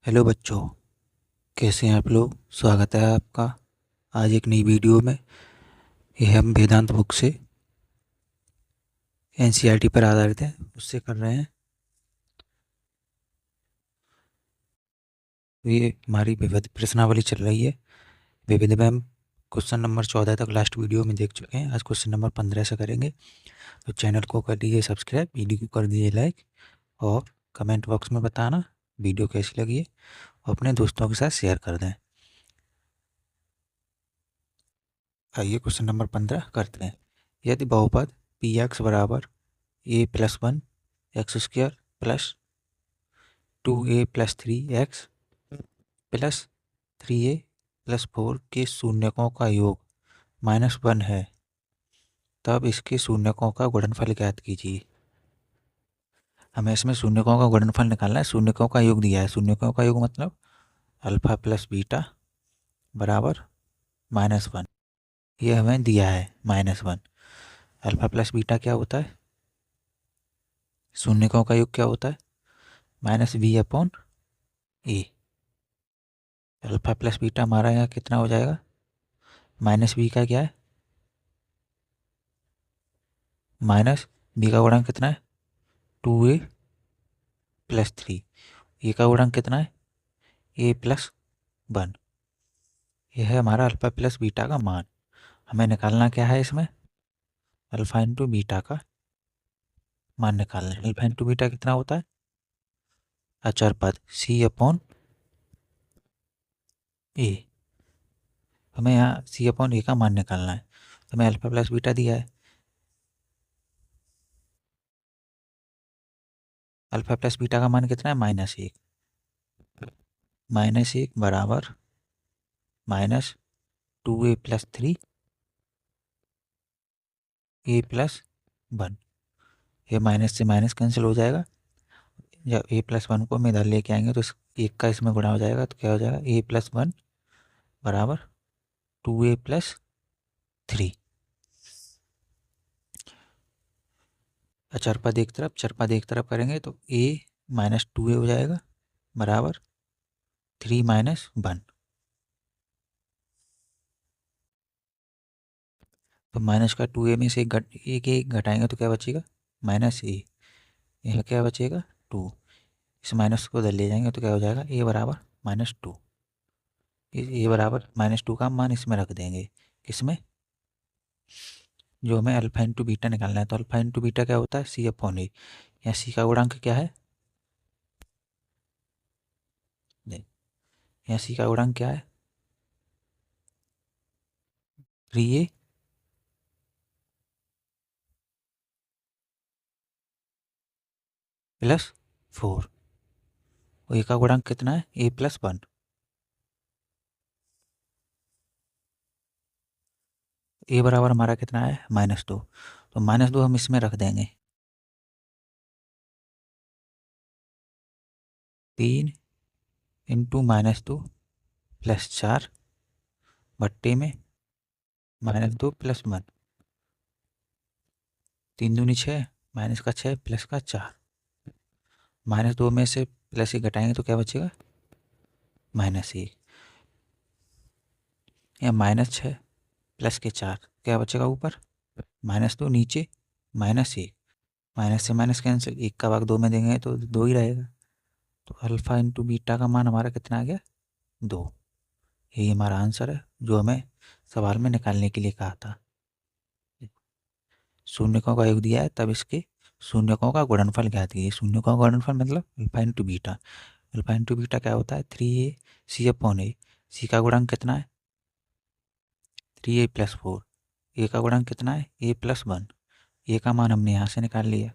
Hello बच्चों, कैसे हैं आप लोग। स्वागत है आपका आज एक नई वीडियो में। ये हम वेदांत बुक से एनसीईआरटी पर आधारित है, उससे कर रहे हैं। तो ये हमारी विविध प्रश्नावली चल रही है। विविध में हम क्वेश्चन नंबर 14 तक लास्ट वीडियो में देख चुके हैं। आज क्वेश्चन नंबर 15 से करेंगे। तो चैनल को कर दीजिए सब्सक्राइब, वीडियो को कर दीजिए लाइक और कमेंट बॉक्स में बताना वीडियो कैसी लगी है और अपने दोस्तों के साथ शेयर कर दें। आइए क्वेश्चन नंबर 15 करते हैं। यदि बहुपद पी एक्स बराबर a+1 x square plus 2a+3x plus 3a+4 के शून्यकों का योग -1 है, तब इसके शून्यकों का गुणनफल ज्ञात कीजिए। हमें इसमें शून्यकों का गुणनफल निकालना है। शून्यकों का योग दिया है। शून्यकों का योग मतलब अल्फा प्लस बीटा बराबर -1। ये हमें दिया है -1। अल्फा प्लस बीटा क्या होता है? शून्यकों का योग क्या होता है? -b/a। अल्फा प्लस बीटा हमारा यहाँ कितना हो जाएगा? -b का क्या है? -b का गुणांक कितना है? 2a+3। ए का गुणांक कितना है? a+1। यह है हमारा अल्फा प्लस बीटा का मान। हमें निकालना क्या है इसमें? अल्फा इंटू बीटा का मान निकालना है। अल्फा इंटू बीटा कितना होता है? अचर पद c/a। हमें यहाँ c/a का मान निकालना है। हमें अल्फा प्लस बीटा दिया है। अल्फा प्लस बीटा का मान कितना है? -1। -1 बराबर -2a+3 a+1। ये माइनस से माइनस कैंसिल हो जाएगा। जब a+1 को हम इधर लेके आएंगे तो एक का इसमें गुणा हो जाएगा। तो क्या हो जाएगा? a+1 बराबर 2a+3। अचर पद एक तरफ, चर पद एक तरफ करेंगे तो a - 2a हो जाएगा बराबर 3 - 1। तो माइनस का 2a में से एक घटाएंगे तो क्या बचेगा? -a। यह क्या बचेगा? 2। इस माइनस को उधर ले जाएंगे तो क्या हो जाएगा? a बराबर -2। ए बराबर -2 का मान इसमें रख देंगे। किसमें? जो हमें अल्फा इंटू बीटा निकालना है। तो अल्फा इंटू बीटा क्या होता है? c/a। यहाँ c का गुणांक क्या है? यहाँ c का गुणांक क्या है? 3a + 4। और a का गुणांक कितना है? a+1। a बराबर हमारा कितना है? -2। तो -2 हम इसमें रख देंगे। 3 इंटू -2 + 4 बट्टे में -2 + 1। 3 दूनी 6, माइनस का 6 प्लस का 4। -2 में से प्लस 1 घटाएंगे तो क्या बचेगा? -1। या -6 प्लस के 4 क्या बचेगा ऊपर? -2 नीचे -1। माइनस से माइनस कैंसिल, 1 का भाग 2 में देंगे तो 2 ही रहेगा। तो अल्फा इंटू बीटा का मान हमारा कितना आ गया? 2। यही हमारा आंसर है जो हमें सवाल में निकालने के लिए कहा था। शून्यकों का योग दिया है, तब इसके शून्यकों का गुणनफल ज्ञात कीजिए। शून्यकों का गुणनफल मतलब alpha into beta. Alpha into beta क्या होता है? 3a c/a। c का गुणांक कितना है? 3a+4। ए का गुणांक कितना है? a+1। ए का मान हमने यहाँ से निकाल लिया।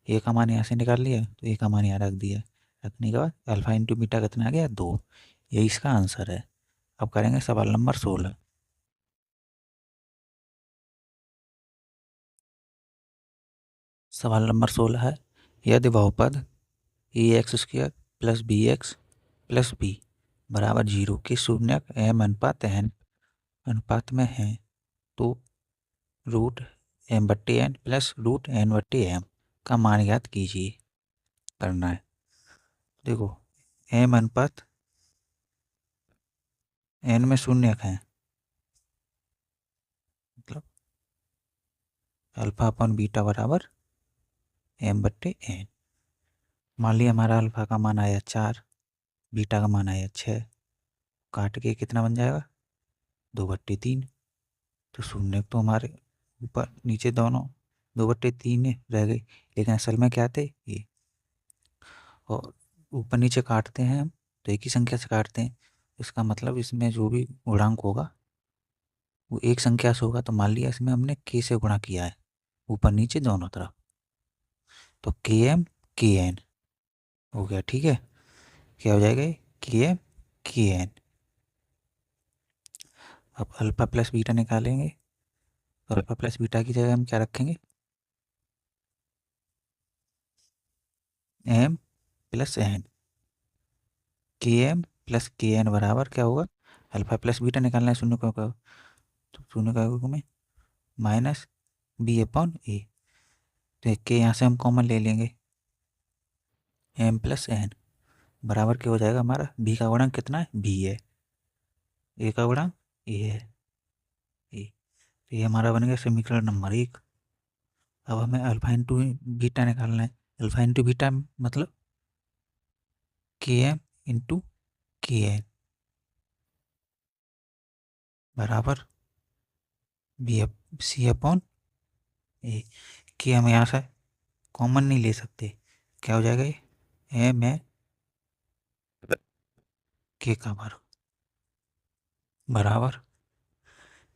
ए का मान यहाँ से निकाल लिया तो ए का मान यहाँ रख दिया। रखने के बाद अल्फा इंटू बीटा कितना आ गया? 2। यही इसका आंसर है। अब करेंगे सवाल नंबर 16। सवाल नंबर 16 है, यदि बहुपद ax² + bx + b बराबर 0 के शून्यक m अनुपात n अनुपात में है तो √m/n + √n/m का मान ज्ञात कीजिए। करना है। देखो, एम अनुपात एन में शून्य है, मतलब अल्फा अपन बीटा बराबर एम बट्टे एन। मान लिया हमारा अल्फा का मान आया 4, बीटा का मान आया 6, काट के कितना बन जाएगा 2/3। तो शून्य तो हमारे ऊपर नीचे दोनों 2/3 रह गई, लेकिन असल में क्या थे ये। और ऊपर नीचे काटते हैं हम तो एक ही संख्या से काटते हैं, इसका मतलब इसमें जो भी गुणांक होगा वो एक संख्या से होगा। तो मान लिया इसमें हमने k से गुणा किया है ऊपर नीचे दोनों तरफ, तो km kn हो गया। ठीक है, क्या हो जाएगा km kn। अब अल्फा प्लस बीटा निकालेंगे, तो अल्फा प्लस बीटा की जगह हम क्या रखेंगे m plus n। km plus kn बराबर क्या होगा, अल्फा प्लस बीटा निकालना है शून्य का, तो शून्य का में माइनस बी अपॉन ए। तो एक के यहाँ से हम कॉमन ले लेंगे, m प्लस एन बराबर क्या हो जाएगा हमारा, b का गुणांक कितना है b है, a का गुणांक a है a। तो ये हमारा बन गया समीकरण नंबर 1। अब हमें अल्फा इंटू बीटा निकालना है। अल्फा इंटू बीटा मतलब के एम इंटू के एन बराबर बी सी अपॉन ए। के हम यहाँ से कॉमन नहीं ले सकते, क्या हो जाएगा ये एम है के का वर्ग बराबर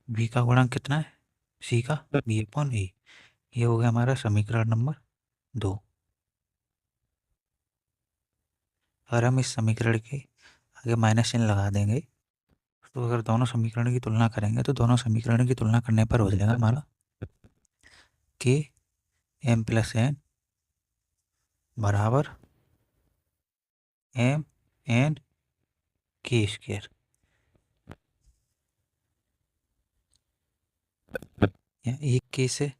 बी का गुणांक कितना है सी का बी अपॉन ए। ये हो गया हमारा समीकरण नंबर 2। अगर हम इस समीकरण के आगे माइनस चिन्ह लगा देंगे, तो अगर दोनों समीकरण की तुलना करेंगे तो दोनों समीकरण की तुलना करने पर हो जाएगा हमारा के एम प्लस एन बराबर एम एन के स्क्वायर। यहाँ एक के से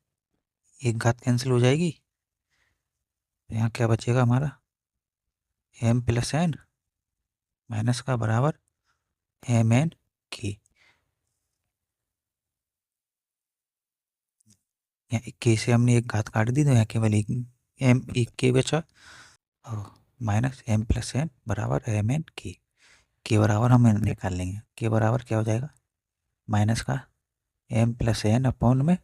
एक घात कैंसिल हो जाएगी, तो यहाँ क्या बचेगा हमारा एम प्लस एन माइनस का बराबर एम एन के। यहाँ के से हमने एक घात काट दी, तो यहाँ केवल एक के बचा, और माइनस एम प्लस एन बराबर एम एन के बराबर हम निकाल लेंगे। के बराबर क्या हो जाएगा माइनस का एम प्लस एन अपॉन में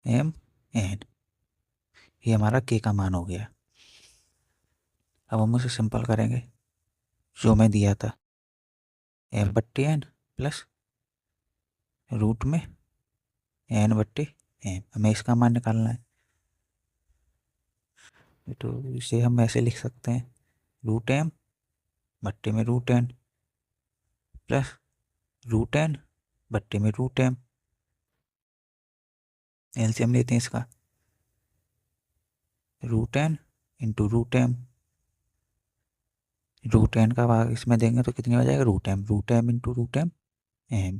एम एन। ये हमारा के का मान हो गया। अब हम उसे सिंपल करेंगे, जो मैं दिया था एम बट्टे एन प्लस रूट में एन बट्टे एम, हमें इसका मान निकालना है। तो इसे हम ऐसे लिख सकते हैं रूट एम बट्टे में root N plus root N बट्टे में रूट एम। एलसीएम लेते हैं इसका, root N into root M. Root N का भाग इसमें देंगे तो कितनी हो जाएगा root M into root M M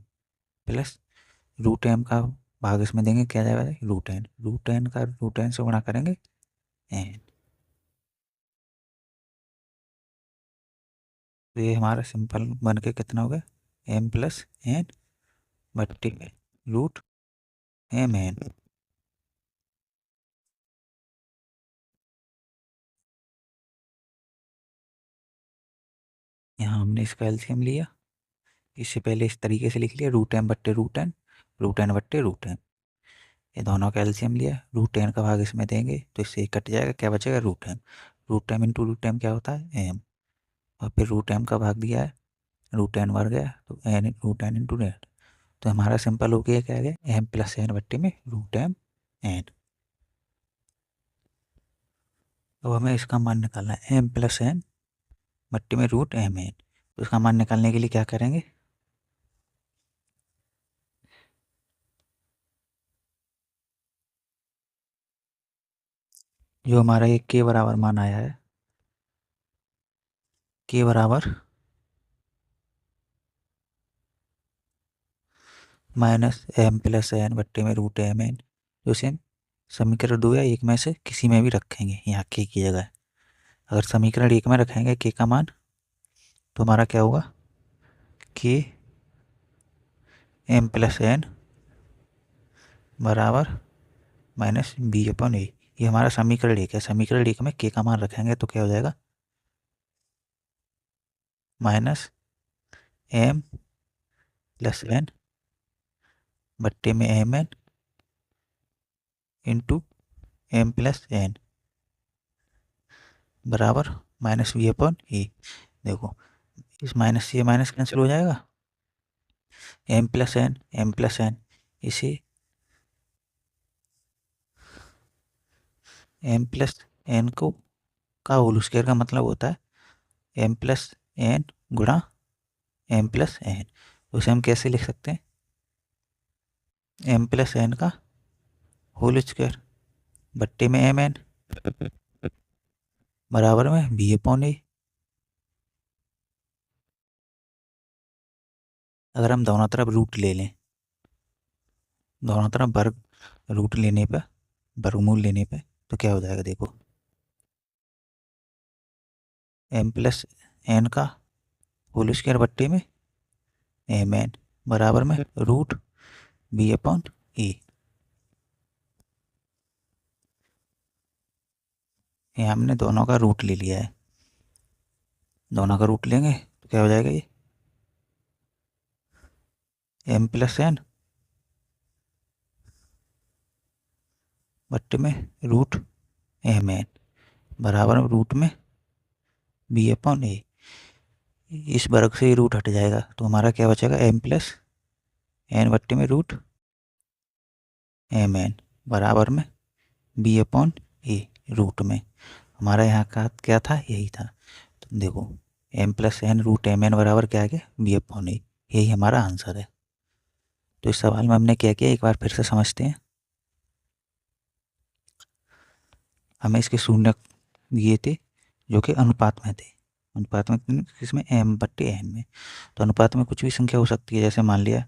plus root M का भाग इसमें देंगे क्या जाएगा रूट एन का रूट एन से गुणा करेंगे एन। तो ये हमारा सिंपल बन के कितना हो गया एम प्लस एन बट्टे में रूट एम एन। यहाँ हमने इसका एलसीएम लिया, इससे पहले इस तरीके से लिख लिया रूट एम बट्टे रूट एन बट्टे रूट एम। ये दोनों का एलसीएम लिया, रूट एन का भाग इसमें देंगे तो इससे एक कट जाएगा, क्या बचेगा root M into root M क्या होता है एम, और फिर रूट एम का भाग दिया है रूट एन बार गया तो N root N into N. तो हमारा सिंपल हो गया क्या आ गया एम प्लस एन बट्टे में रूट एम एन। अब हमें इसका मान निकालना है एम प्लस एन बट्टे में रूट एम एन। तो इसका मान निकालने के लिए क्या करेंगे, जो हमारा ये के बराबर मान आया है के बराबर माइनस एम प्लस एन बट्टे में रूट एम एन, जो सेम समीकरण 2 या 1 में से किसी में भी रखेंगे यहाँ के की जगह। अगर समीकरण 1 में रखेंगे के का मान तो हमारा क्या होगा, के एम प्लस एन बराबर माइनस बी अपन ए। ये हमारा समीकरण 1 है। समीकरण 1 में के का मान रखेंगे तो क्या हो जाएगा, माइनस एम प्लस एन बट्टे में M N into M plus N बराबर माइनस वी अपॉन ए। देखो इस माइनस से ये माइनस कैंसिल हो जाएगा, एम प्लस एन इसे एम प्लस एन को का होल स्क्वायर का मतलब होता है एम प्लस एन गुणा एम प्लस एन। उसे हम कैसे लिख सकते हैं, एम प्लस एन का होल स्क्वायर बट्टे में एम एन बराबर में बी अपॉन ए। अगर हम दोनों तरफ रूट ले लें, दोनों तरफ वर्ग रूट लेने पर, वर्गमूल लेने पे तो क्या हो जाएगा, देखो एम प्लस एन का होल स्क्वायर बट्टे में एम एन बराबर में रूट बी अपॉन ए। ये हमने दोनों का रूट ले लिया है, दोनों का रूट लेंगे तो क्या हो जाएगा, ये एम प्लस एन बट्टे में रूट एम एन बराबर में रूट में बी अपॉन ए। इस वर्ग से ही रूट हट जाएगा तो हमारा क्या बचेगा, एम प्लस एन बट्टे में रूट एम एन बराबर में बी अपॉन ए रूट में। हमारा यहाँ का क्या था, यही था। तो देखो M plus N root M N बराबर क्या आ गया, बी अपॉन ए। यही हमारा आंसर है। तो इस सवाल में हमने क्या किया, एक बार फिर से समझते हैं। हमें इसके शून्य दिए थे जो कि अनुपात में थे, अनुपात में किसमें, एम बट्टे एन में। तो अनुपात में कुछ भी संख्या हो सकती है, जैसे मान लिया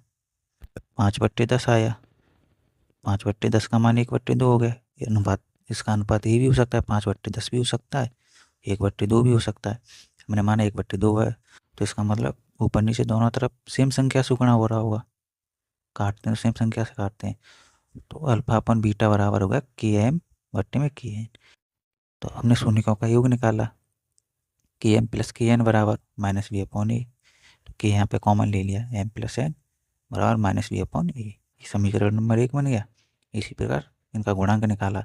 5/10 आया, 5/10 का मान 1/2 हो गया। ये अनुपात, इसका अनुपात ये भी हो सकता है, 5/10 भी हो सकता है, 1/2 भी हो सकता है। हमने माना 1/2 है तो इसका मतलब ऊपर नीचे दोनों तरफ सेम संख्या से गुणा हो रहा होगा, काटते हैं तो सेम संख्या से काटते हैं। तो अल्फा अपन बीटा बराबर होगा के एम बट्टे में के एन। तो हमने शून्यकों का योग निकाला, के एम प्लस के एन बराबर माइनस वी अपॉन ए। तो के यहाँ पे कॉमन ले लिया, एम प्लस एन बराबर माइनस वी अपॉन ए। ये समीकरण नंबर 1 बन गया। इसी प्रकार इनका गुणांक निकाला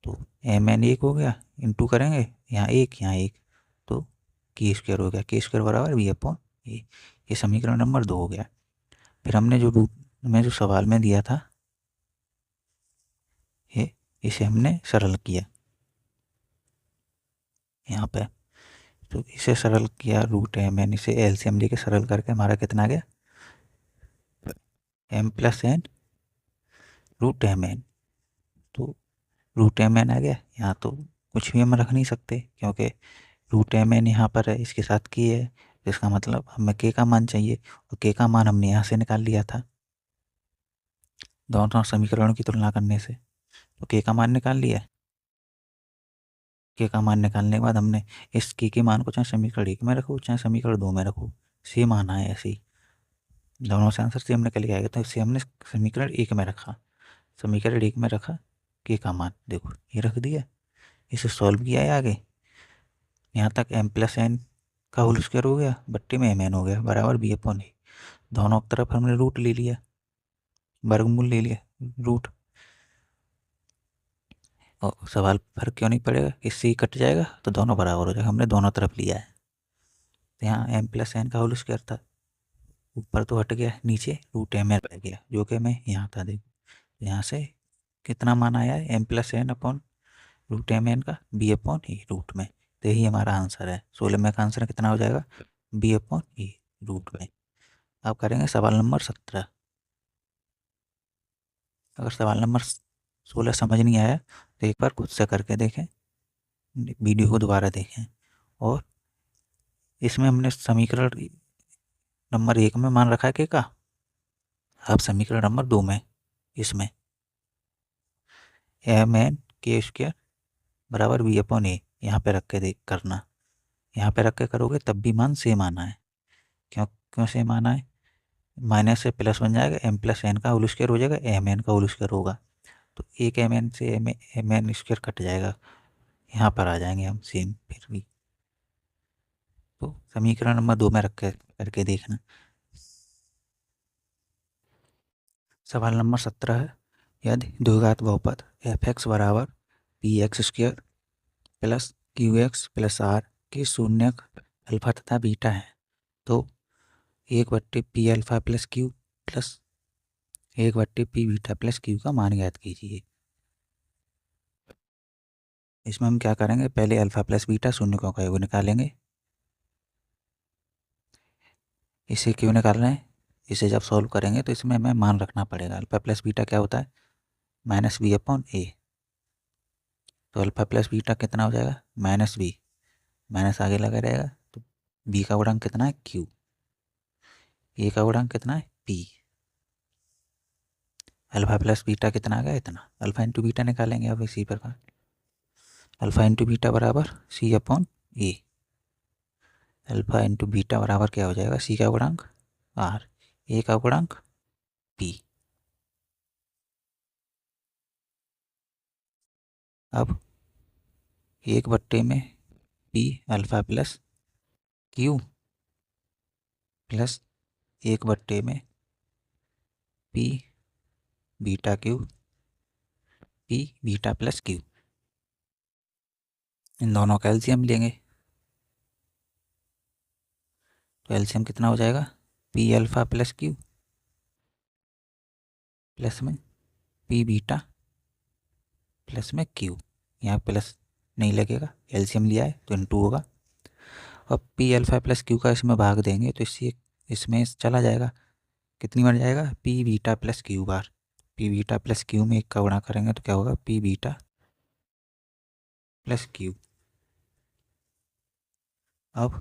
तो एम एन 1 हो गया, इंटू करेंगे यहाँ 1 यहाँ 1 तो के स्क्वायर हो गया, के स्क्वायर बराबर वी अपॉन ए। ये समीकरण नंबर 2 हो गया। फिर हमने जो रूट में जो सवाल में दिया था ये, इसे हमने सरल किया यहाँ पे। तो इसे सरल किया रूट एम एन, इसे एलसीएम लेके सरल करके हमारा कितना आ गया, M plus N root M N. तो रूट एम एन आ गया। यहाँ तो कुछ भी हम रख नहीं सकते क्योंकि रूट एम एन यहाँ पर है, इसके साथ की है, तो इसका मतलब हमें के का मान चाहिए और के का मान हमने यहाँ से निकाल लिया था दोनों समीकरणों की तुलना करने से। तो के का मान निकाल लिया। के का मान निकालने के बाद हमने इस के मान को चाहे समीकरण 1 में रखो चाहे समीकरण 2 में रखो, सेम आना है ऐसे ही, दोनों से आंसर सेम निकल के आएगा। तो इसे हमने समीकरण 1 में रखा, समीकरण 1 में रखा के का मान, देखो ये रख दिया, इसे सॉल्व किया है आगे। यहाँ तक एम प्लस एन का होल स्क्वायर हो गया बट्टे में एम एन हो गया बराबर बी अपॉन ए। दोनों तरफ हमने रूट ले लिया, वर्गमूल ले लिया रूट, और सवाल फर्क क्यों नहीं पड़ेगा, इससे ही कट जाएगा तो दोनों बराबर हो जाएगा, हमने दोनों तरफ लिया है। तो यहाँ एम प्लस एन का होल स्क्वायर था, ऊपर तो हट गया, नीचे रूट एम एन रह गया जो कि मैं यहाँ था। देखो यहाँ से कितना मान आया है, M plus N upon root M N का बी अपॉन ई रूट में। तो यही हमारा आंसर है। 16 में का आंसर कितना हो जाएगा, बी अपॉन ई रूट में। अब करेंगे सवाल नंबर 17। अगर सवाल नंबर 16 समझ नहीं आया तो एक बार खुद से करके देखें, वीडियो को दोबारा देखें। और इसमें हमने समीकरण नंबर 1 में मान रखा है के का, अब समीकरण नंबर 2 में इसमें एम एन के स्क्वायर बराबर बी अपॉन ए, यहाँ पे रख के देख करना, यहाँ पे रख के करोगे तब भी मान सेम आना है। क्यों क्यों सेम आना है? माइनस से प्लस बन जाएगा, एम प्लस एन का होल स्क्वायर हो जाएगा, एम एन का होल स्क्वायर होगा, तो एक एम एन से एम एन स्क्वायर कट जाएगा, यहाँ पर आ जाएंगे हम सेम फिर भी। तो समीकरण नंबर 2 में रख के करके देखना। सवाल नंबर 17 है, यदि द्विघात बहुपद एफ एक्स बराबर P X square plus Q X plus R के शून्यक अल्फा तथा बीटा है, तो 1/p alpha plus Q plus 1/p beta plus Q का मान ज्ञात कीजिए। इसमें हम क्या करेंगे, पहले अल्फा प्लस बीटा शून्यकों का योग निकालेंगे। इसे क्यों निकाल रहे हैं? इसे जब सॉल्व करेंगे तो इसमें हमें मान रखना पड़ेगा। अल्फा प्लस बीटा क्या होता है? -b/a। तो अल्फा प्लस बीटा कितना हो जाएगा? -b, माइनस आगे लगा रहेगा, तो b का गुणांक कितना है? q, a का गुणांक कितना है? p। अल्फा प्लस बीटा कितना आ गया? इतना। अल्फा इंटू बीटा निकालेंगे अब इसी प्रकार, अल्फा इंटू बीटा बराबर c/a। अल्फा इंटू बीटा बराबर क्या हो जाएगा? c का गुणांक r, a का गुणांक p। अब 1/में p alpha plus q plus 1/में p beta q, p beta plus q, इन दोनों का एलसीएम लेंगे, तो एलसीएम कितना हो जाएगा? p alpha plus Q plus में p बीटा प्लस में q, यहाँ प्लस नहीं लगेगा, एलसीएम लिया है तो इनटू होगा। अब p अल्फा प्लस क्यू का इसमें भाग देंगे तो इससे इसमें चला जाएगा, कितनी बार जाएगा? p बीटा प्लस क्यू बार। p बीटा प्लस क्यू में 1 का गुणा करेंगे तो क्या होगा? p beta plus Q. अब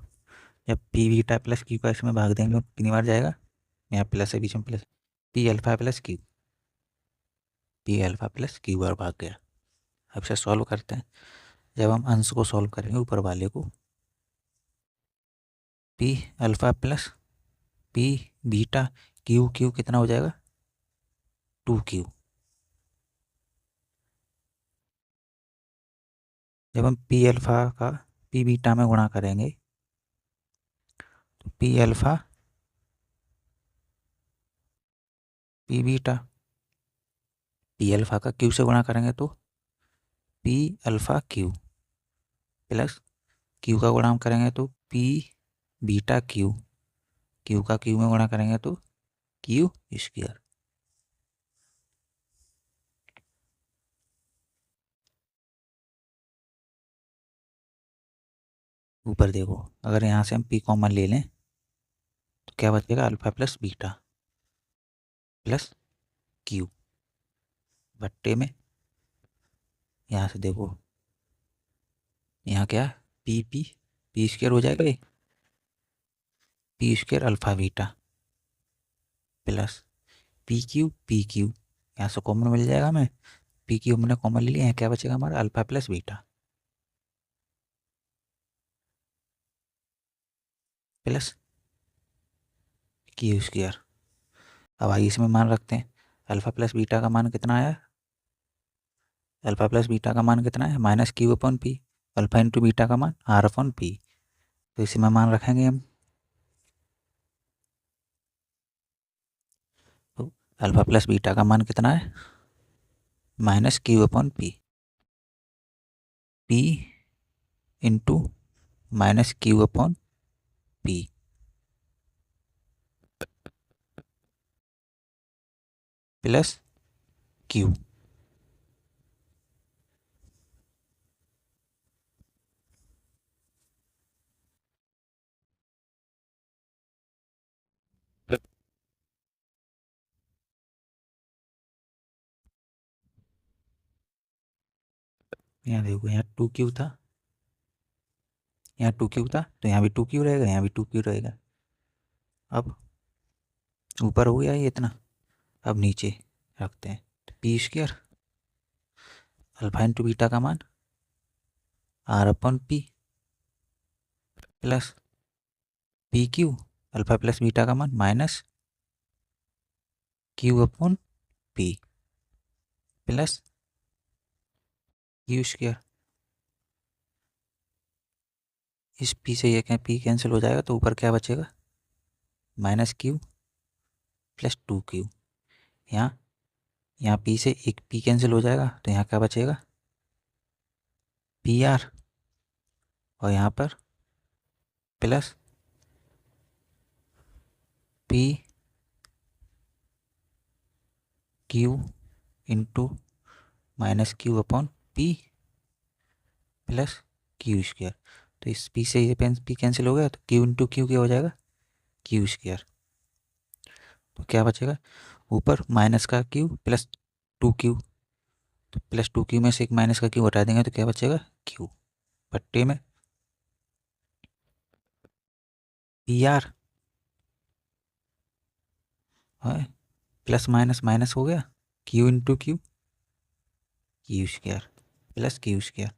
जब p बीटा प्लस क्यू का इसमें भाग देंगे तो कितनी बार जाएगा? यहाँ प्लस है बीच में, plus p alpha plus Q, p alpha plus Q बार भाग गया। अब इसे सॉल्व करते हैं। जब हम अंश को सॉल्व करेंगे ऊपर वाले को, p alpha plus p beta Q, Q कितना हो जाएगा? 2q। जब हम p अल्फा का p बीटा में गुणा करेंगे तो p alpha p beta, p alpha का q से गुणा करेंगे तो p alpha q plus q का गुणा करेंगे तो p बीटा q, q का q में गुणा करेंगे तो q स्क्वायर। ऊपर देखो, अगर यहाँ से हम p कॉमन ले लें तो क्या बचेगा? Alpha plus beta plus q बट्टे में, यहाँ से देखो, यहाँ क्या? पी स्क्वायर हो जाएगा, ये P square alpha beta plus P Q, यहाँ से कॉमन मिल जाएगा हमें, पी क्यू हमने कॉमन ले लिया, यहाँ क्या बचेगा हमारा? Alpha plus beta plus Q square. अब आइए इसमें मान रखते हैं, अल्फा प्लस बीटा का मान कितना आया? अल्फा प्लस बीटा का मान कितना है? -q/p। अल्फा इंटू बीटा का मान r/p। तो इसी में मान रखेंगे हम, तो अल्फा प्लस बीटा का मान कितना है? -q/p, p into -q/p plus q। यहाँ देखो, यहाँ 2q था, यहाँ 2q था, तो यहाँ भी 2q रहेगा, यहाँ भी 2q रहेगा। अब ऊपर हो गया ये इतना, अब नीचे रखते हैं, तो P square alpha into beta का मान R upon P plus P Q alpha plus beta का मान minus Q upon P plus Q square. इस पी से ये पी कैंसिल हो जाएगा तो ऊपर क्या बचेगा, minus Q plus two Q. यहाँ यहाँ पी से एक पी कैंसिल हो जाएगा तो यहाँ क्या बचेगा, पी आर, और यहाँ पर plus P Q into minus Q upon P plus Q square. तो इस पी से ये पी कैंसिल हो गया तो क्यू इंटू क्यू क्या हो जाएगा, क्यू स्क्वायर। तो क्या बचेगा, ऊपर माइनस का क्यू प्लस टू क्यू, तो प्लस टू क्यू में से एक माइनस का क्यू हटा देंगे तो क्या बचेगा, क्यू पट्टे में पी आर है प्लस माइनस माइनस हो गया, Q into Q Q square plus Q square.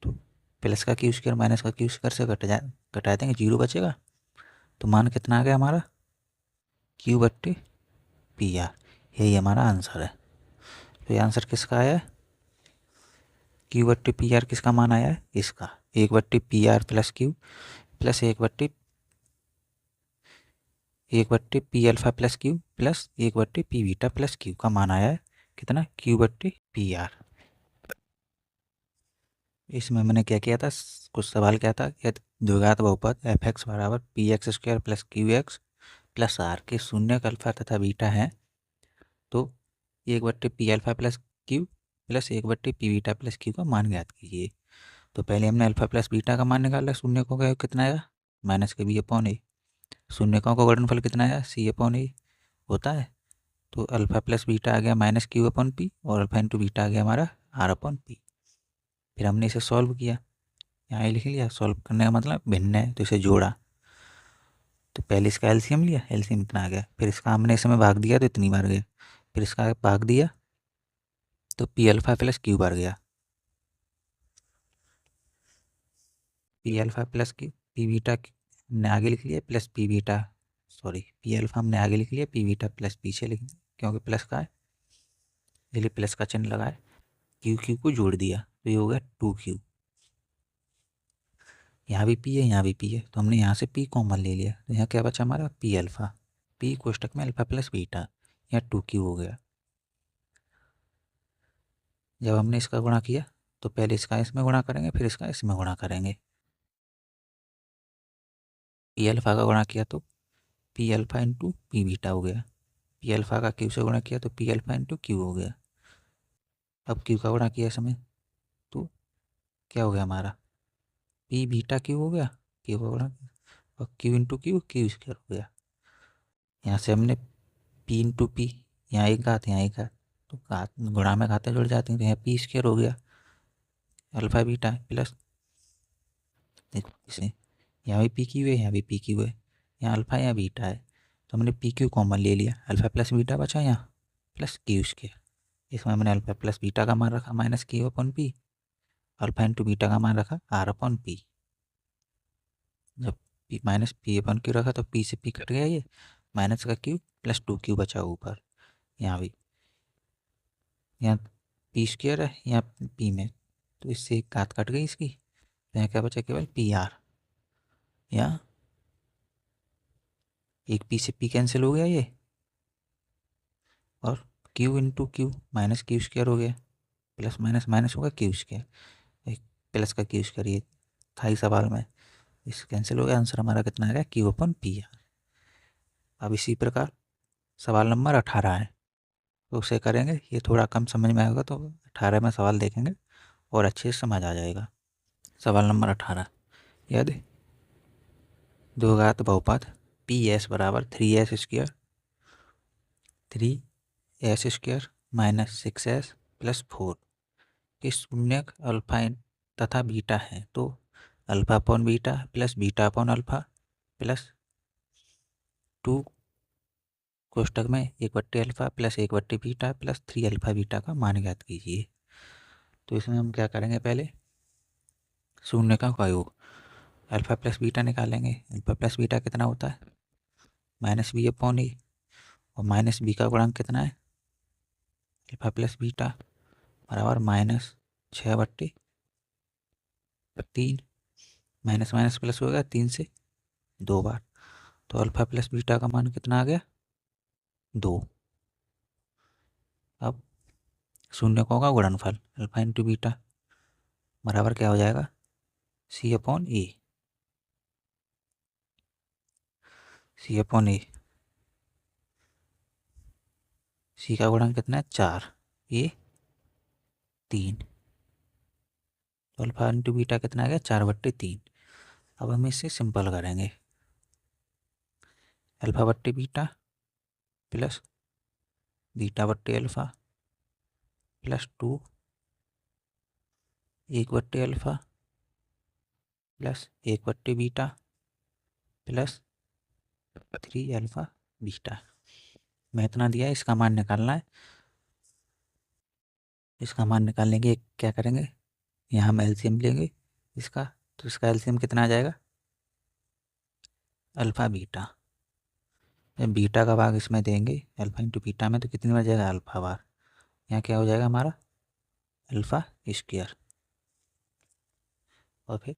तो प्लस का क्यू स्क्वायर माइनस का क्यू स्क्वायर से घटा देंगे, जीरो बचेगा। तो मान कितना आ गया हमारा, क्यू बट्टे पी आर। यही हमारा आंसर है। तो ये आंसर किसका आया है, क्यू बट्टे पी आर किसका मान आया है, इसका, एक बट्टे P R plus Q plus एक बट्टे P alpha plus Q plus एक बट्टे पी बीटा प्लस क्यू का मान आया है कितना, क्यू बट्टे पी आर। इसमें मैंने क्या किया था, कुछ सवाल क्या था, द्विघात बहुपद एफ एक्स बराबर P X square plus Q X plus R के शून्य अल्फा तथा बीटा हैं तो एक बट्टे P alpha plus Q plus एक बट्टे पी बीटा प्लस क्यू का मान ज्ञात कीजिए। तो पहले हमने अल्फा प्लस बीटा का मान निकाला, शून्यकों का योग कितना आया, माइनस के बी अपॉन ए। शून्यकों का गुणनफल कितना आया, सी अपॉन ए होता है। तो अल्फा प्लस बीटा आ गया माइनस क्यू अपॉन पी और अल्फा इंटू बीटा आ गया हमारा आर अपॉन पी। फिर हमने इसे सॉल्व किया, यहाँ लिख लिया, सॉल्व करने का मतलब भिन्न है तो इसे जोड़ा। तो पहले इसका एलसीएम लिया, एलसीएम इतना आ गया, फिर इसका हमने इसमें भाग दिया तो इतनी बार गया, फिर इसका भाग दिया तो पी अल्फा प्लस क्यू बार गया, P alpha plus Q P beta हमने आगे लिख लिया plus P beta, sorry P alpha हमने आगे लिख लिया, पी बीटा प्लस पीछे लिख दिया क्योंकि प्लस का है इसलिए प्लस का चिन्ह लगाए, क्यू क्यू को जोड़ दिया तो ये हो गया टू क्यू। यहाँ भी पी है यहाँ भी पी है तो हमने यहाँ से पी कॉमन ले लिया तो यहाँ क्या बचा हमारा, पी अल्फा, पी कोष्टक में अल्फा प्लस बीटा, यहाँ टू क्यू हो गया। जब हमने इसका गुणा किया तो पहले इसका इसमें गुणा करेंगे फिर इसका इसमें गुणा करेंगे, पी अल्फा का गुणा किया तो P alpha into P beta हो गया, पी अल्फा का क्यू से गुणा किया तो पी अल्फा इंटू क्यू हो गया। अब क्यू का गुणा किया इसमें तो क्या हो गया हमारा, पी बीटा क्यू हो गया, क्यू का गुणा और Q into Q Q square हो गया। यहाँ से हमने पी इंटू पी, यहाँ एक घात यहाँ एक घात, तो घात गुणा में घातें जुड़ जाती हैं तो यहाँ पी स्क्वायर हो गया अल्फा बीटा प्लस इसे, यहाँ भी पी क्यू है यहाँ भी पी क्यू है, यहाँ अल्फा यहाँ बीटा है तो हमने पी क्यू कॉमन ले लिया, अल्फा प्लस बीटा बचा यहाँ प्लस क्यू स्क्वायर। इसमें हमने अल्फा प्लस बीटा का मान रखा minus Q upon P, alpha into beta का मान रखा आर अपॉन पी। जब P minus P upon Q रखा तो पी से पी कट गया, ये माइनस का क्यू प्लस टू क्यू बचा ऊपर, यहाँ भी यहाँ पी स्क्वायर है यहाँ पी में तो इससे एक घात कट गई इसकी तो यहाँ क्या बचा, केवल पी आर, यहाँ एक पी से पी कैंसिल हो गया ये और Q into Q minus Q square हो गया, प्लस माइनस माइनस होगा क्यू स्क्वायर, एक प्लस का क्यू स्क्वायर ये था ही सवाल में, इस कैंसिल हो गया, आंसर हमारा कितना आ गया, क्यू अपन पी आर। अब इसी प्रकार सवाल नंबर 18 है तो उसे करेंगे, ये थोड़ा कम समझ में आएगा तो 18 में सवाल देखेंगे और अच्छे से समझ आ जाएगा। सवाल नंबर 18 याद है, द्विघात बहुपद पी एस बराबर three S square minus six S plus four के शून्यक अल्फा तथा बीटा है तो alpha upon beta plus beta upon alpha plus two कोष्टक में एक बट्टे अल्फा प्लस एक बट्टे beta plus three alpha beta का मान ज्ञात कीजिए। तो इसमें हम क्या करेंगे, पहले शून्यकों का योग। अल्फा प्लस बीटा निकालेंगे। अल्फा प्लस बीटा कितना होता है? -b/a। और माइनस बी का गुणांक कितना है? अल्फा प्लस बीटा बराबर -6/3। माइनस माइनस प्लस हो गया 3 से 2 बार। तो अल्फा प्लस बीटा का मान कितना आ गया? 2। अब शून्यकों का गुणनफल अल्फा इंटू बीटा बराबर क्या हो जाएगा? c/a। c/a। सी का गुणांक कितना है? 4। ए 3। तो अल्फा इंटू बीटा कितना आ गया? 4/3। अब हम इसे सिंपल करेंगे। अल्फा/बीटा प्लस बीटा/अल्फा प्लस 2 1/अल्फा प्लस 1/बीटा प्लस 3 अल्फा बीटा। मैं इतना दिया है, इसका मान निकालना है। इसका मान निकालने के क्या करेंगे? यहाँ हम एलसीएम लेंगे इसका। तो इसका एलसीएम कितना आ जाएगा? Alpha beta. जब बीटा का भाग इसमें देंगे अल्फा इंटू बीटा में, तो कितनी बार जाएगा? Alpha bar. यहाँ क्या हो जाएगा हमारा? Alpha square. और फिर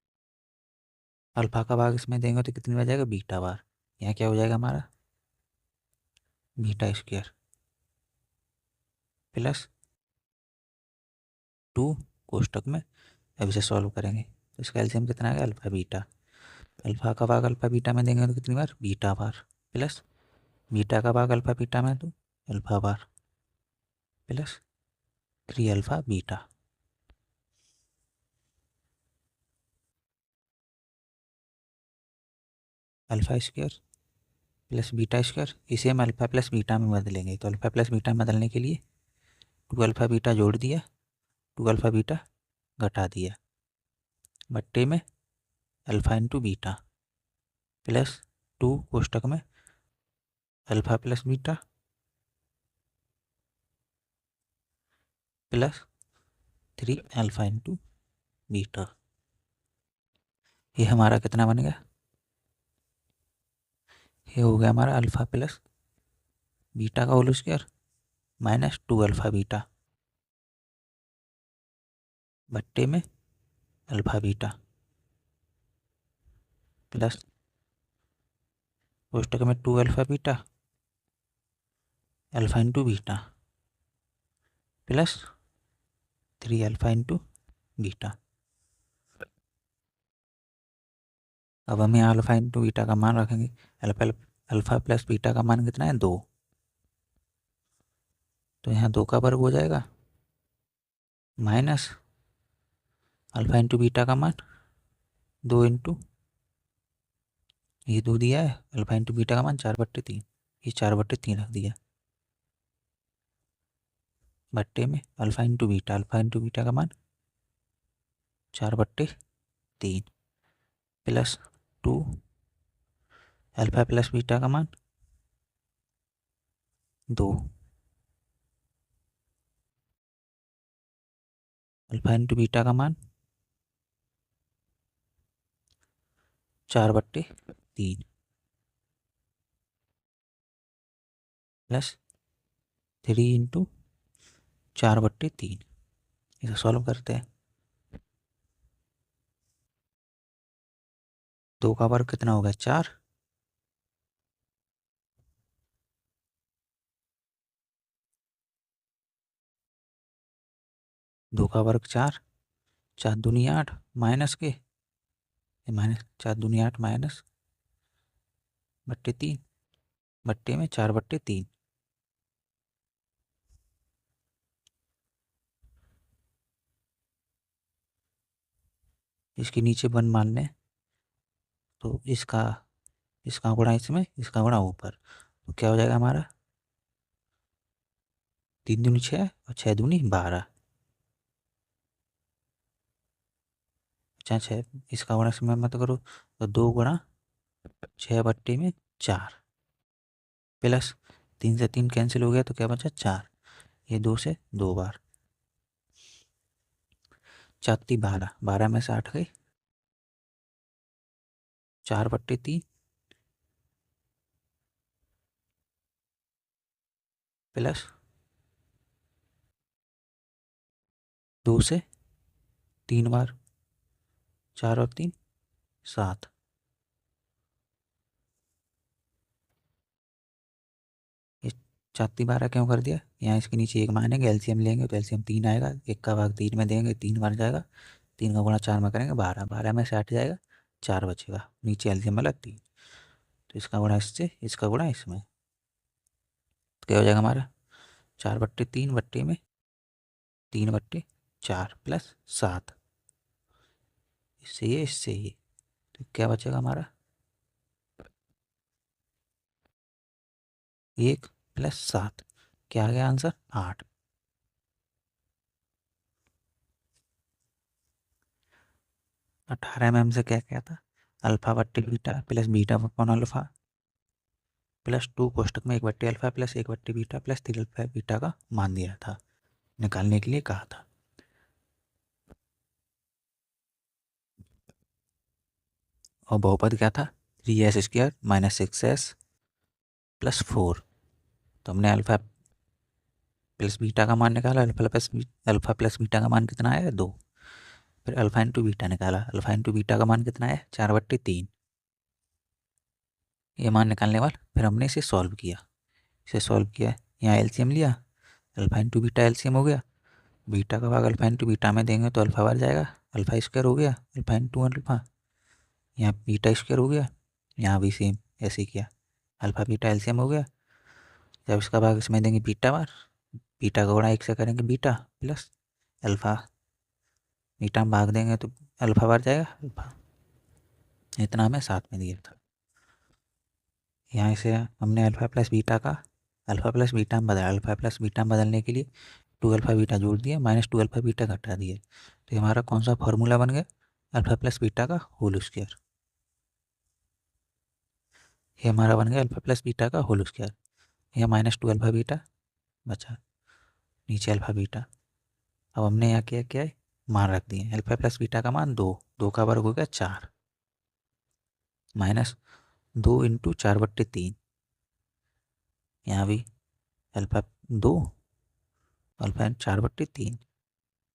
अल्फा का भाग इसमें देंगे तो कितनी बार जाएगा? बीटा बार। यहाँ क्या हो जाएगा हमारा? बीटा स्क्वायर प्लस 2 कोष्टक में। अब इसे सॉल्व करेंगे तो इसका एलसीएम कितना आएगा? Alpha beta. अल्फा का भाग अल्फा बीटा में देंगे तो कितनी बार? बीटा बार प्लस बीटा का भाग अल्फा बीटा में तो alpha bar plus 3 alpha beta. Alpha square plus beta square, इसे हम अल्फा प्लस बीटा में बदलेंगे। तो अल्फा प्लस बीटा में बदलने के लिए 2 अल्फा बीटा जोड़ दिया, 2 अल्फा बीटा घटा दिया, बट्टे में अल्फा इंटू बीटा प्लस 2 कोष्टक में alpha plus beta plus 3 alpha into beta. ये हमारा कितना बन गया? ये हो गया हमारा अल्फा प्लस बीटा का whole square minus 2 alpha beta बट्टे में अल्फा बीटा प्लस कोष्टक में 2 alpha beta alpha into beta plus 3 alpha into beta. अब हम यहाँ अल्फा इंटू बीटा का मान रखेंगे। अल्फा प्लस बीटा का मान कितना है? 2। तो यहाँ 2 का वर्ग हो जाएगा माइनस अल्फा इंटू बीटा का मान 2 इंटू ये 2 दिया है, अल्फा इंटू बीटा का मान 4/3। ये 4/3 रख दिया बट्टे में अल्फा इंटू बीटा का मान 4/3 प्लस 2 अल्फा प्लस बीटा का मान 2 अल्फा इंटू बीटा का मान 4/3 प्लस 3 इंटू 4/3। इसे सॉल्व करते हैं। 2 का वर्ग कितना होगा? 4। 2 का वर्ग 4, 4 दूनी 8 माइनस के माइनस 4 दूनी 8 माइनस बट्टे 3 बट्टे में 4/3। इसके नीचे 1 मान लें तो इसका गुणा इसमें, इसका गुणा ऊपर, तो क्या हो जाएगा हमारा? 3 दूनी 6 और 6 दूनी 12। अच्छा 6 इसका गुणा इसमें मत करो तो 2 गुणा 6/4 प्लस 3 से 3 कैंसिल हो गया तो क्या बचा? 4। ये 2 से 2 बार 4 × 3 = 12, 12 में से 8 गई 4/3 प्लस 2 से 3 बार, 4 और 3 7। ये 4 क्यों कर दिया? यहाँ इसके नीचे एक मानेंगे, एलसीएम लेंगे तो एलसीएम 3 आएगा, 1 का भाग 3 में देंगे, 3 बार जाएगा, 3 का गुणा 4 में करेंगे 12, 12 में से 8 जाएगा, 4 बचेगा, नीचे एलसीएम वाला 3, तो इसका गुणा इससे, इसका गुणा इसमें, तो क्या हो जाएगा हमारा 4/3 में 3/4 प्लस 7, इससे ये, तो क्या बचेगा हमारा 1 प्लस 7, क्या आ गया आंसर 8। 18 mm से क्या क्या था? अल्फा/बीटा प्लस बीटा/अल्फा प्लस 2 कोष्टक में 1/अल्फा प्लस 1/बीटा प्लस 3 अल्फा बीटा का मान दिया था, निकालने के लिए कहा था। और बहुपद क्या था? 3s² - 6s प्लस 4, तो हमने अल्फा प्लस बीटा का मान निकाला, अल्फा प्लस बीटा का मान कितना आया 2, फिर अल्फा इंटू बीटा निकाला, अल्फा इंटू बीटा का मान कितना है 4/3, ये मान निकालने वाला, फिर हमने इसे सॉल्व किया, यहाँ एलसीएम लिया, अल्फा इंटू बीटा एलसीएम हो गया, बीटा का भाग अल्फा इंटू बीटा में देंगे तो अल्फा बार जाएगा, अल्फा स्क्वायर हो गया, अल्फा इंटू अल्फा, यहाँ बीटा स्क्वायर हो गया, यहाँ भी सेम ऐसे ही किया, अल्फा बीटा एलसीएम हो गया, जब इसका भाग इसमें देंगे बीटा बार, बीटा का गुणा 1 से करेंगे बीटा प्लस अल्फा, बीटा में भाग देंगे तो अल्फा बार जाएगा अल्फा, इतना हमें साथ में दिया था। यहाँ से हमने अल्फा प्लस बीटा में बदला, अल्फा प्लस बीटा में बदलने के लिए 2 अल्फा बीटा जोड़ दिया, -2 अल्फा बीटा घटा दिए, तो हमारा कौन सा फॉर्मूला बन गया? अल्फा प्लस बीटा का होल स्क्वायर, ये हमारा बन गया अल्फा प्लस बीटा का होल स्क्वायर। यह -2 अल्फा बीटा बचा, नीचे अल्फा बीटा, अब हमने यहाँ क्या है मान रख दिए, अल्फा प्लस बीटा का मान 2, 2 का वर्ग हो गया 4, -2 इंटू 4/3, यहाँ भी अल्फा 2 अल्फा 4/3,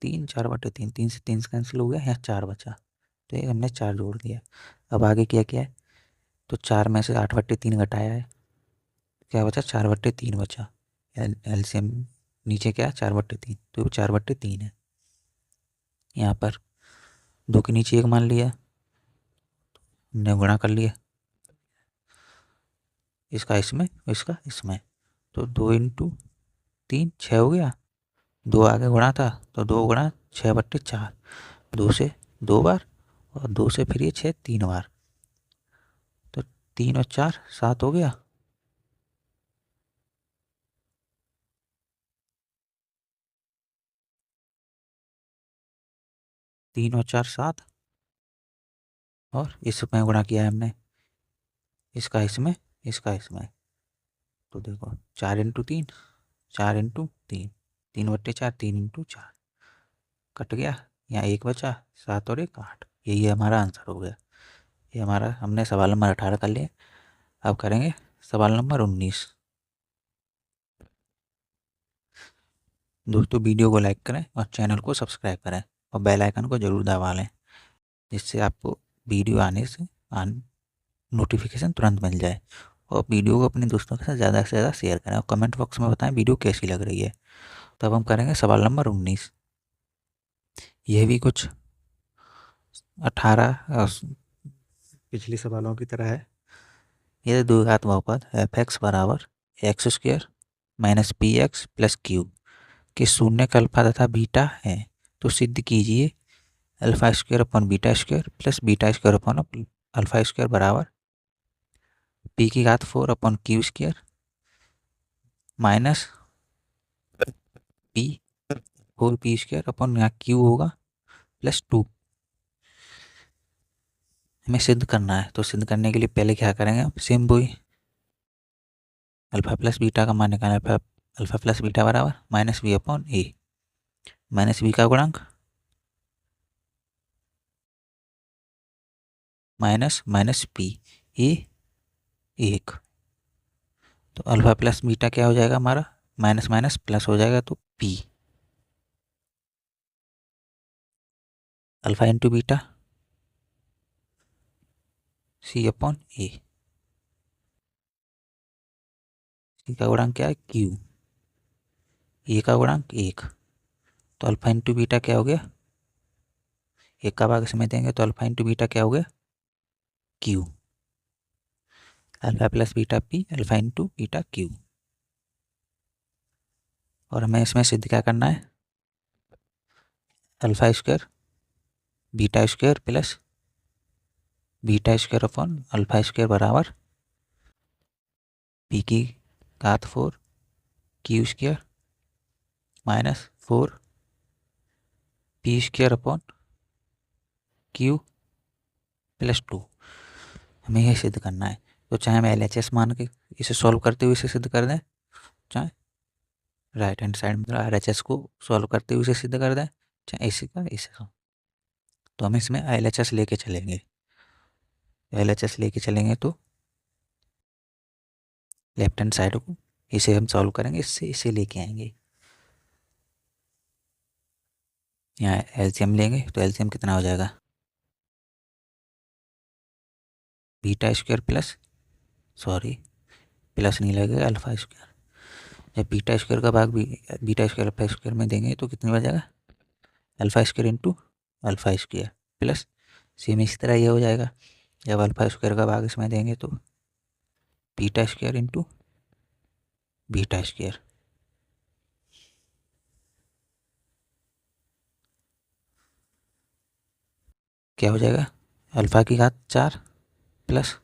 3 4/3, 3 से 3 कैंसिल हो गया, यहाँ 4 बचा, तो ये हमने 4 जोड़ दिया। अब आगे क्या है, तो 4 में से 8/3 घटाया है, क्या बचा 4/3 बचा, एलसीएम नीचे क्या है 4/3, तो 4/3 है, यहाँ पर 2 के नीचे 1 मान लिया, हमने गुणा कर लिया, इसका इसमें, तो 2 इंटू 3 6 हो गया, 2 आगे गुणा था तो 2 गुणा 6/4, 2 से 2 बार और 2 से फिर ये 6 3 बार, तो 3 और 4 7 हो गया, तीन और 4 7, और इसमें गुणा किया है हमने, इसका इसमें, तो देखो 4 इंटू 3 4 इंटू 3, 3/4, 3 इंटू 4 कट गया, यहाँ 1 बचा, 7 और 1 8, यही हमारा आंसर हो गया। ये हमारा हमने सवाल नंबर 18 कर लिया। अब करेंगे सवाल नंबर 19। दोस्तों वीडियो को लाइक करें और चैनल को सब्सक्राइब करें और बेल आइकन को ज़रूर दबा लें, जिससे आपको वीडियो आने से नोटिफिकेशन तुरंत मिल जाए। और वीडियो को अपने दोस्तों के साथ ज़्यादा से ज़्यादा शेयर करें और कमेंट बॉक्स में बताएं वीडियो कैसी लग रही है। तो अब हम करेंगे सवाल नंबर 19। यह भी कुछ 18 पिछले सवालों की तरह है। यह द्विघात बहुपद f(x) बराबर x² - px प्लस q के शून्य का अल्फा तथा बीटा है, तो सिद्ध कीजिए α² प्लस β² बराबर p⁴ माइनस p यहाँ q होगा प्लस 2, हमें सिद्ध करना है। तो सिद्ध करने के लिए पहले क्या करेंगे, सेम वही अल्फा प्लस बीटा का मान निकालना, अल्फा प्लस बीटा बराबर -b/a, -b का गुणांक माइनस माइनस पी, ये 1। तो अल्फ़ा प्लस बीटा क्या हो जाएगा हमारा, माइनस माइनस प्लस हो जाएगा, तो पी अल्फ़ा इंटू बीटा सी अपॉन ए। सी का गुणांक क्या है, क्यू, ए का गुणांक 1। तो अल्फ़ा इंटू बीटा क्या हो गया, 1 का भाग इसमें देंगे तो अल्फ़ा इंटू बीटा क्या हो गया, Q. Alpha plus beta P, alpha into beta Q. और हमें इसमें सिद्ध क्या करना है, alpha square beta square plus beta square upon alpha square बराबर पी की घात 4 Q square minus 4 P square upon Q plus 2। हमें यह सिद्ध करना है। तो चाहे हम LHS मान के इसे सॉल्व करते हुए इसे सिद्ध कर दें, चाहे राइट हैंड साइड में RHS को सॉल्व करते हुए इसे सिद्ध कर दें, चाहे इसी का इसे। तो हम इसमें LHS लेके चलेंगे। LHS लेके चलेंगे तो लेफ्ट हैंड साइड को इसे हम सॉल्व करेंगे, इससे इसे लेके आएंगे। यहाँ LCM लेंगे तो LCM कितना हो जाएगा, beta square plus, sorry plus नहीं लगेगा, अल्फ़ा स्क्वायर। जब बीटा स्क्वायर का भाग बीटा स्क्वायर अल्फ़ा स्क्वायर में देंगे तो कितनी बार जाएगा, alpha square into alpha square plus same इसी तरह ये हो जाएगा। जब अल्फ़ा स्क्वायर का भाग इसमें देंगे तो beta square into beta square. क्या हो जाएगा, अल्फ़ा की घात 4 प्लस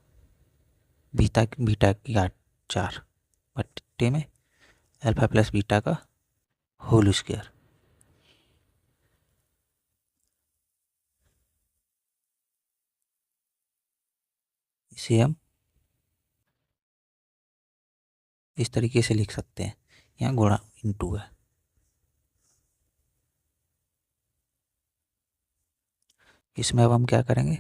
बीटा बीटा की घात 4 बट्टे में अल्फ़ा प्लस बीटा का होल स्क्वायर। इसे हम इस तरीके से लिख सकते हैं, यहाँ गुणा इंटू है। इसमें अब हम क्या करेंगे,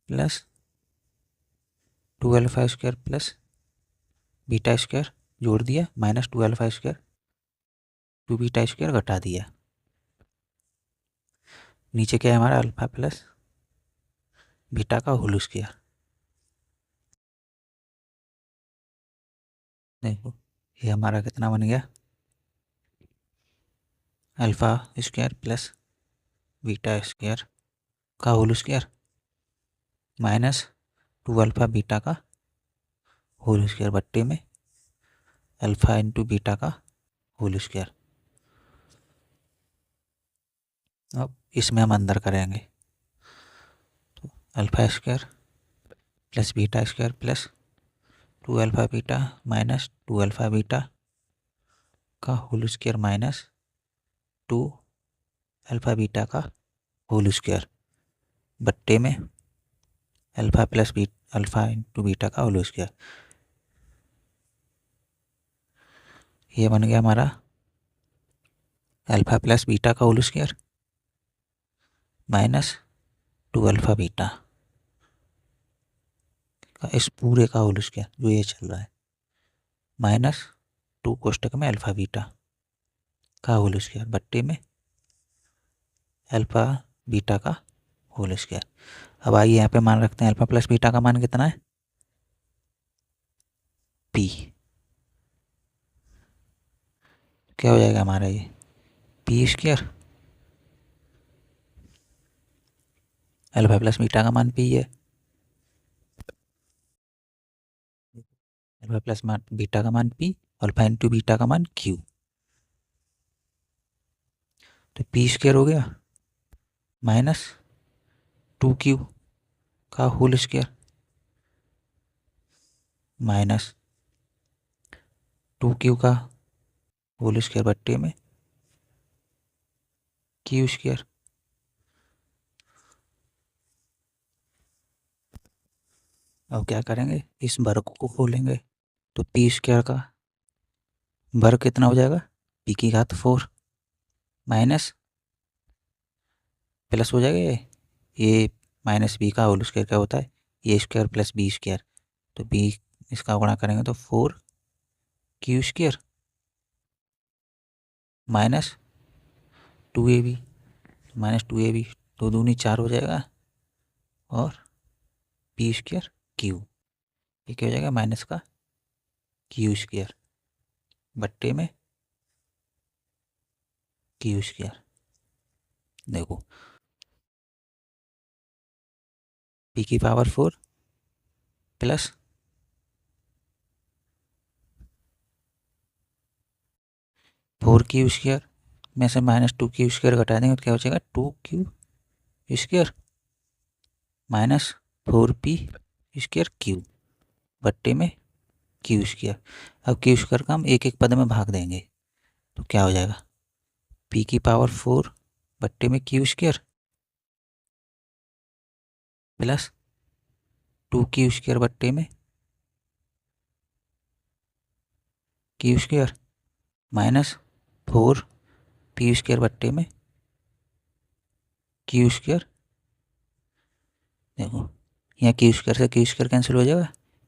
plus 2 alpha square plus beta square जोड़ दिया minus 2 alpha square 2 beta square घटा दिया। नीचे क्या है हमारा, अल्फ़ा प्लस बीटा का होल स्क्वायर। देखो ये हमारा कितना बन गया, alpha square plus beta square का whole square minus 2 alpha beta का होल स्क्वायर बट्टे में अल्फ़ा इंटू बीटा का होल स्क्वायर। अब इसमें हम अंदर करेंगे तो alpha square plus beta square plus 2 alpha beta minus 2 alpha beta का whole square minus 2 alpha beta का होल स्क्वायर बट्टे में alpha plus alpha into beta का होल स्क्वायर। ये बन गया हमारा अल्फ़ा प्लस बीटा का whole square minus 2 alpha beta का इस पूरे का होल स्क्वायर जो ये चल रहा है माइनस 2 कोष्टक में अल्फ़ा बीटा का होल स्क्वायर बट्टे में अल्फ़ा बीटा का होल स्क्वायर। अब आइए यहाँ पे मान रखते हैं अल्फ़ा प्लस बीटा का मान कितना है, पी। क्या हो जाएगा हमारा ये, P square alpha plus beta का मान पी है, अल्फ़ा प्लस बीटा का मान पी, अल्फ़ा इंटू बीटा का मान क्यू। तो पी स्क्वायर हो गया माइनस 2Q का होल स्क्वायर माइनस 2Q का होल स्क्वायर बट्टे में क्यू स्क्वायर। अब क्या करेंगे, इस वर्ग को खोलेंगे तो पी स्क्वायर का वर्ग कितना हो जाएगा, पी की घात 4 माइनस प्लस हो जाएगा ये माइनस बी का होल स्क्वायर क्या होता है, ए स्क्वायर प्लस बी स्क्वायर। तो बी इसका गुणा करेंगे तो 4 Q square minus 2ab, minus 2ab, 2 दूनी 4 हो जाएगा और पी स्क्वायर क्यू, ये क्या हो जाएगा माइनस का क्यू स्क्वायर बट्टे में क्यू स्क्वायर। देखो पी की पावर 4 प्लस 4 क्यू स्क्वायर में से माइनस 2 क्यू स्क्वायर घटा देंगे तो क्या हो जाएगा 2 Q square minus 4p square Q बट्टे में क्यू स्क्वायर। अब क्यू स्क्वायर का हम एक एक पद में भाग देंगे तो क्या हो जाएगा, पी की पावर 4 बट्टे में Q square plus 2 Q square बट्टे में Q square minus 4p square बट्टे में क्यू स्क्वायर। देखो यहाँ क्यू स्क्वायर से क्यू स्क्वायर कैंसिल हो जाएगा,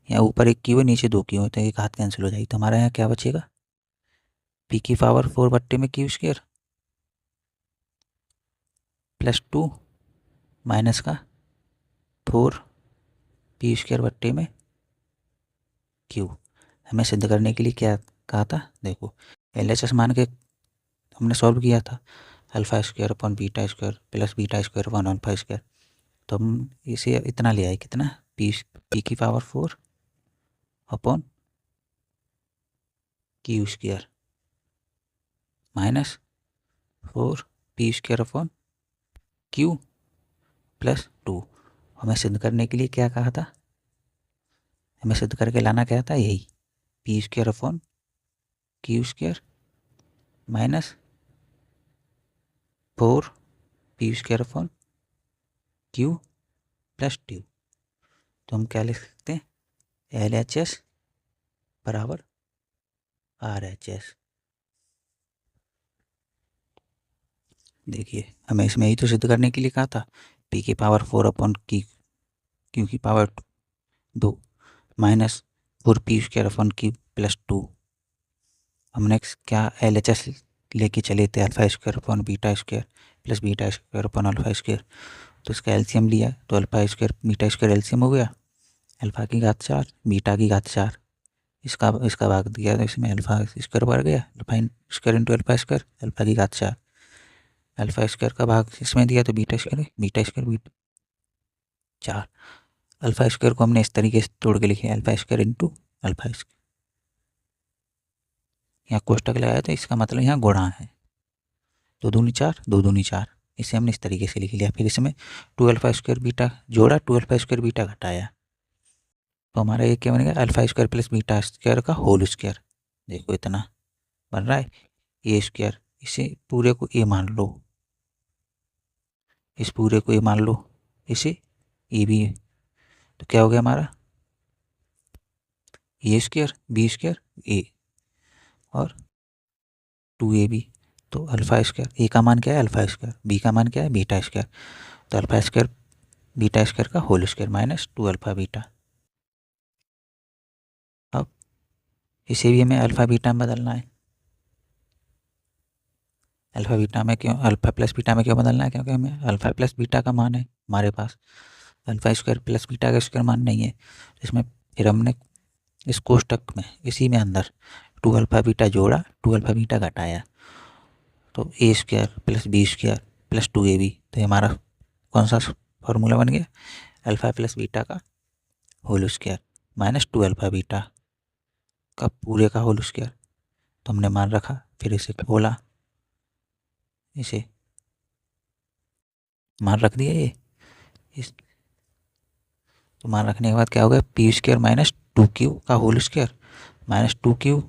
यहाँ ऊपर एक क्यू है नीचे 2 क्यू है तो एक हाथ कैंसिल हो जाएगी, तो हमारा यहाँ क्या बचेगा, पी की पावर 4 बट्टे में क्यू स्क्वायर प्लस 2 माइनस का 4p स्क्वायर बट्टे में क्यू। हमें सिद्ध करने के लिए क्या कहा था, देखो LHS मान के हमने सॉल्व किया था, alpha square upon beta square plus beta square upon alpha square. तो हम इसे इतना ले आए, कितना, पी की power 4 upon Q square minus 4p square upon Q plus 2। हमें सिद्ध करने के लिए क्या कहा था, हमें सिद्ध करके लाना क्या था, यही P square upon Q square minus 4p square upon Q plus 2। तो हम क्या लिख सकते हैं, LHS बराबर RHS। देखिए हमें इसमें यही तो सिद्ध करने के लिए कहा था, पी की पावर 4 अपॉन क्यू की power 2 minus 4p square upon Q plus 2। हमने क्या LHS लेके चले थे, alpha square upon beta square plus beta square upon alpha square. तो इसका एलसीएम लिया तो alpha square beta square LCM हो गया, अल्फा की घात 4 बीटा की घात 4, इसका इसका भाग दिया तो इसमें अल्फा स्क्वायर बढ़ गया, alpha square into alpha square, alpha की घात 4, अल्फा स्क्वायर का भाग इसमें दिया तो beta square beta 4। Alpha square को हमने इस तरीके से तोड़ के लिखे, alpha square into alpha square, यहाँ कोष्टक लगाया तो इसका मतलब यहाँ गुणा है, 2 दूनी 4 2 दूनी 4, इसे हमने इस तरीके से लिख लिया। फिर इसमें 2 अल्फा स्क्वायर बीटा जोड़ा, 2 अल्फा स्क्वायर बीटा घटाया, तो हमारा ये क्या बनेगा, alpha square plus beta square का होल स्क्वायर। देखो इतना बन रहा है ए स्क्वायर, इसे पूरे को ए मान लो, इस पूरे को ए मान लो, इसे ए भी है, तो क्या हो गया हमारा ए स्क्वायर बी स्क्वायर ए और 2ab। तो अल्फा स्क्वायर ए का मान क्या है अल्फा स्क्वायर, बी का मान क्या है बीटा स्क्वायर, तो अल्फा स्क्वायर बीटा स्क्वायर का whole square minus 2 alpha beta. अब इसे भी हमें अल्फा बीटा में बदलना है, अल्फा बीटा में क्यों, अल्फा प्लस बीटा में क्यों बदलना है, क्योंकि हमें अल्फा प्लस बीटा का मान है हमारे पास, अल्फा स्क्वायर प्लस बीटा का स्क्वायर मान नहीं है। इसमें फिर हमने इस कोष्टक में इसी में अंदर 2 अल्फा बीटा जोड़ा, 2 अल्फा बीटा घटाया, तो A square plus B square plus 2ab। तो हमारा कौन सा फॉर्मूला बन गया, अल्फा प्लस बीटा का whole square minus 2 alpha beta का पूरे का होल स्क्वायर। तो हमने मान रखा, फिर इसे खोला, इसे मान रख दिया ये इस, तो मान रखने के बाद क्या हो गया, पी स्क्वायर माइनस 2q का whole square minus 2q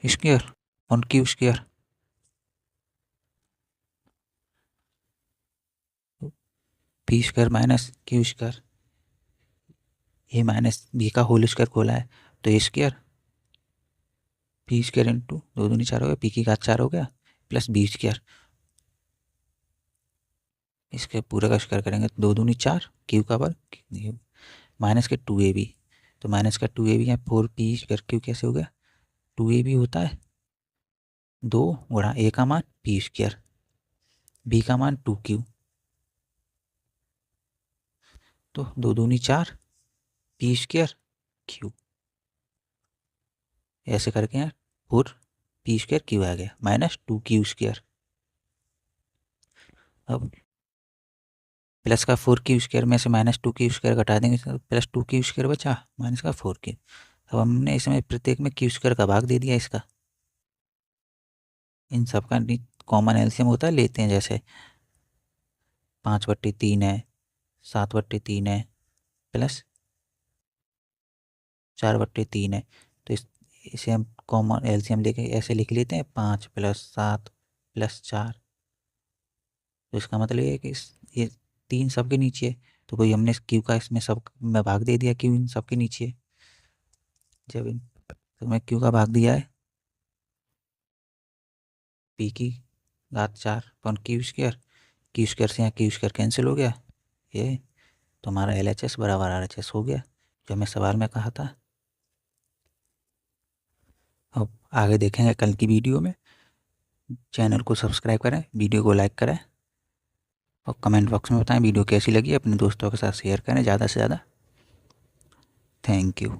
square on Q square, P square minus Q square, A minus B का होल स्क्वायर खोला है तो A square P square into 2 दूनी 4 हो गया, पी की घात 4 हो गया, प्लस बी स्क्वायर, इसके पूरे का स्क्वायर करेंगे तो 2 दूनी 4, क्यू का वर्ग, माइनस के 2ab, तो माइनस का 2ab है 4p स्क्वायर, क्यू कैसे हो गया, 2ab होता है 2 गुणा a का मान p स्क्वायर, b का मान 2q, तो 2 दूनी 4 p स्क्वायर q, ऐसे करके यार 4p स्क्वायर q आ गया माइनस 2q स्क्वायर। अब प्लस का 4q स्क्वायर में से माइनस 2q स्क्वायर घटा देंगे तो प्लस 2q स्क्वायर बचा, माइनस का 4q। अब हमने इसमें प्रत्येक में q स्क्वायर का भाग दे दिया इसका, इन सब का कॉमन एलसीएम होता है, लेते हैं, जैसे 5/3 है, 7/3 है, प्लस 4/3 है, तो इसे हम कॉमन एलसीएम लेके ऐसे लिख लेते हैं 5 + 7 + 4, तो इसका मतलब ये है कि ये 3 सबके नीचे है, तो कोई हमने क्यू का इसमें सब में भाग दे दिया, क्यू इन सबके नीचे है, जब इन तो मैं क्यू का भाग दिया है पी की घात 4 अपन क्यू स्क्वायर से यहाँ क्यू स्क्वायर कैंसिल हो गया, ये तो हमारा LHS बराबर RHS हो गया, जो हमें सवाल में कहा था। अब आगे देखेंगे कल की वीडियो में। चैनल को सब्सक्राइब करें, वीडियो को लाइक करें और कमेंट बॉक्स में बताएं वीडियो कैसी लगी, अपने दोस्तों के साथ शेयर करें ज़्यादा से ज़्यादा। Thank you.